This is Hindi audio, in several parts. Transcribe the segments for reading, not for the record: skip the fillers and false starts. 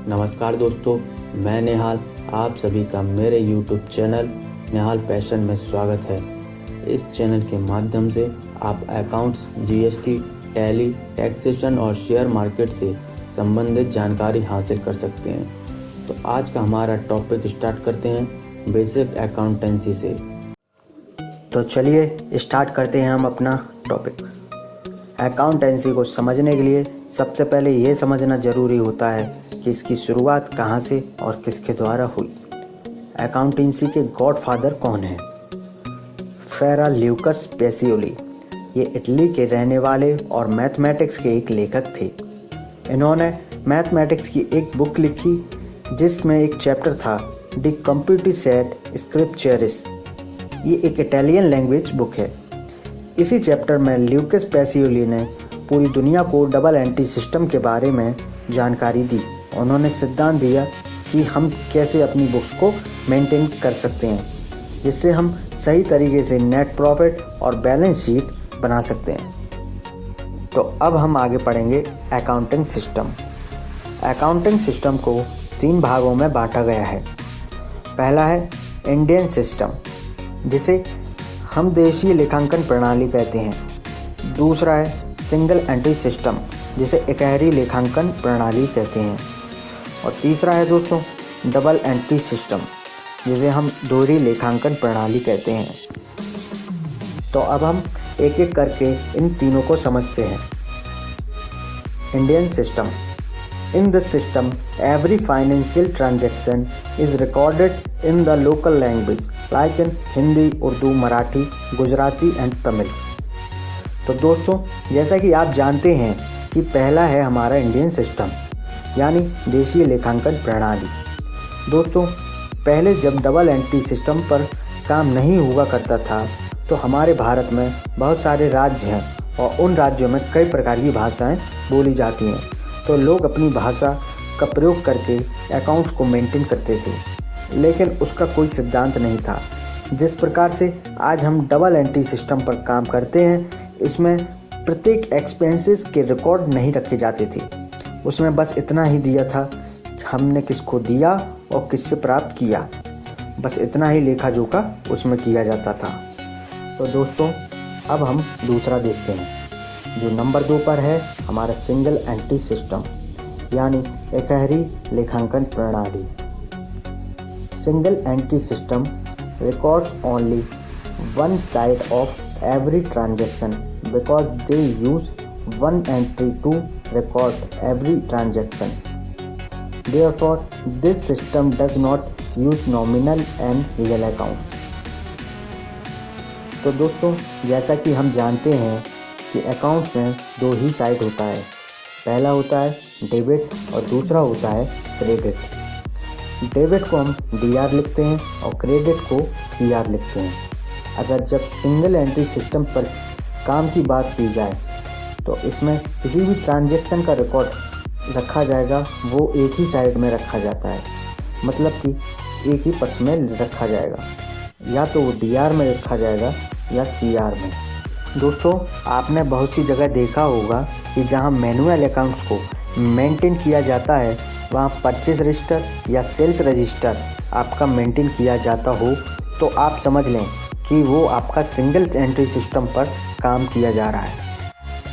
नमस्कार दोस्तों, मैं नेहाल। आप सभी का मेरे YouTube चैनल नेहाल पैशन में स्वागत है। इस चैनल के माध्यम से आप अकाउंट्स, जीएसटी, टैली, टैक्सेशन और शेयर मार्केट से संबंधित जानकारी हासिल कर सकते हैं। तो आज का हमारा टॉपिक स्टार्ट करते हैं बेसिक अकाउंटेंसी से। तो चलिए स्टार्ट करते हैं हम अपना टॉपिक। अकाउंटेंसी को समझने के लिए सबसे पहले ये समझना ज़रूरी होता है कि इसकी शुरुआत कहाँ से और किसके द्वारा हुई। अकाउंटेंसी के गॉडफादर कौन हैं? फ्रा ल्यूकस पेसियोली। ये इटली के रहने वाले और मैथमेटिक्स के एक लेखक थे। इन्होंने मैथमेटिक्स की एक बुक लिखी जिसमें एक चैप्टर था डी कंप्यूटिसेट स्क्रिप्चरिस। ये एक इटालियन लैंग्वेज बुक है। इसी चैप्टर में ल्यूकस पेसियोली ने पूरी दुनिया को डबल एंट्री सिस्टम के बारे में जानकारी दी। उन्होंने सिद्धांत दिया कि हम कैसे अपनी बुक्स को मेंटेन कर सकते हैं जिससे हम सही तरीके से नेट प्रॉफिट और बैलेंस शीट बना सकते हैं। तो अब हम आगे पढ़ेंगे अकाउंटिंग सिस्टम। अकाउंटिंग सिस्टम को 3 भागों में बांटा गया है। पहला है इंडियन सिस्टम, जिसे हम देशीय लेखांकन प्रणाली कहते हैं। दूसरा है सिंगल एंट्री सिस्टम, जिसे इकहरी लेखांकन प्रणाली कहते हैं। और तीसरा है दोस्तों डबल एंट्री सिस्टम, जिसे हम दोहरी लेखांकन प्रणाली कहते हैं। तो अब हम एक एक करके इन तीनों को समझते हैं। Indian system. In this system, every financial transaction is recorded in the local language like in Hindi, Urdu, Marathi, Gujarati and Tamil. तो दोस्तों, जैसा कि आप जानते हैं कि पहला है हमारा इंडियन सिस्टम, यानी देशीय लेखांकन प्रणाली। दोस्तों, पहले जब डबल एंट्री सिस्टम पर काम नहीं हुआ करता था तो हमारे भारत में बहुत सारे राज्य हैं और उन राज्यों में कई प्रकार की भाषाएं बोली जाती हैं। तो लोग अपनी भाषा का प्रयोग करके अकाउंट्स को मेंटेन करते थे, लेकिन उसका कोई सिद्धांत नहीं था। जिस प्रकार से आज हम डबल एंट्री सिस्टम पर काम करते हैं, इसमें प्रत्येक एक्सपेंसेस के रिकॉर्ड नहीं रखे जाते थे। उसमें बस इतना ही दिया था हमने किसको दिया और किससे प्राप्त किया, बस इतना ही लेखा जोखा उसमें किया जाता था। तो दोस्तों, अब हम दूसरा देखते हैं, जो नंबर 2 पर है हमारा सिंगल एंट्री सिस्टम, यानी इकहरी लेखांकन प्रणाली। Single entry system records only one side of every transaction because they use one entry to record every transaction. Therefore, this system does not use nominal and real account। तो दोस्तों, जैसा कि हम जानते हैं कि अकाउंट्स में 2 ही साइड होता है। पहला होता है डेबिट और दूसरा होता है क्रेडिट। डेबिट को हम DR लिखते हैं और क्रेडिट को CR लिखते हैं। अगर जब सिंगल एंट्री सिस्टम पर काम की बात की जाए तो इसमें किसी भी ट्रांजैक्शन का रिकॉर्ड रखा जाएगा, वो एक ही साइड में रखा जाता है, मतलब कि एक ही पक्ष में रखा जाएगा, या तो वो DR में रखा जाएगा या CR में। दोस्तों, आपने बहुत सी जगह देखा होगा कि जहां मैनुअल अकाउंट्स को मेंटेन किया जाता है वहां परचेज रजिस्टर या सेल्स रजिस्टर आपका मेंटेन किया जाता हो, तो आप समझ लें कि वो आपका सिंगल एंट्री सिस्टम पर काम किया जा रहा है।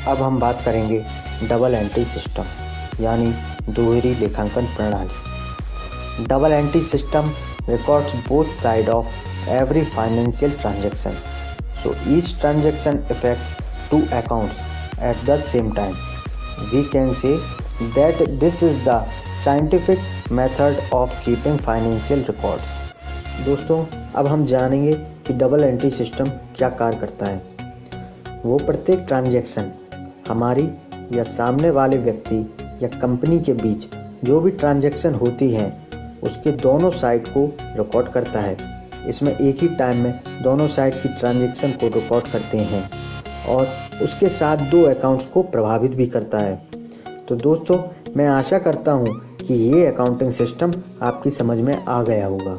अब हम बात करेंगे डबल एंट्री सिस्टम, यानी दोहरी लेखांकन प्रणाली। Double entry system records both side of every financial transaction, so each transaction affects 2 accounts at the same time. We can say that this is the scientific method of keeping financial records। दोस्तों, अब हम जानेंगे कि डबल एंट्री सिस्टम क्या कार्य करता है। वो प्रत्येक ट्रांजैक्शन हमारी या सामने वाले व्यक्ति या कंपनी के बीच जो भी ट्रांजैक्शन होती है उसके दोनों साइड को रिकॉर्ड करता है। इसमें एक ही टाइम में दोनों साइड की ट्रांजैक्शन को रिकॉर्ड करते हैं और उसके साथ 2 अकाउंट्स को प्रभावित भी करता है। तो दोस्तों, मैं आशा करता हूँ कि ये अकाउंटिंग सिस्टम आपकी समझ में आ गया होगा।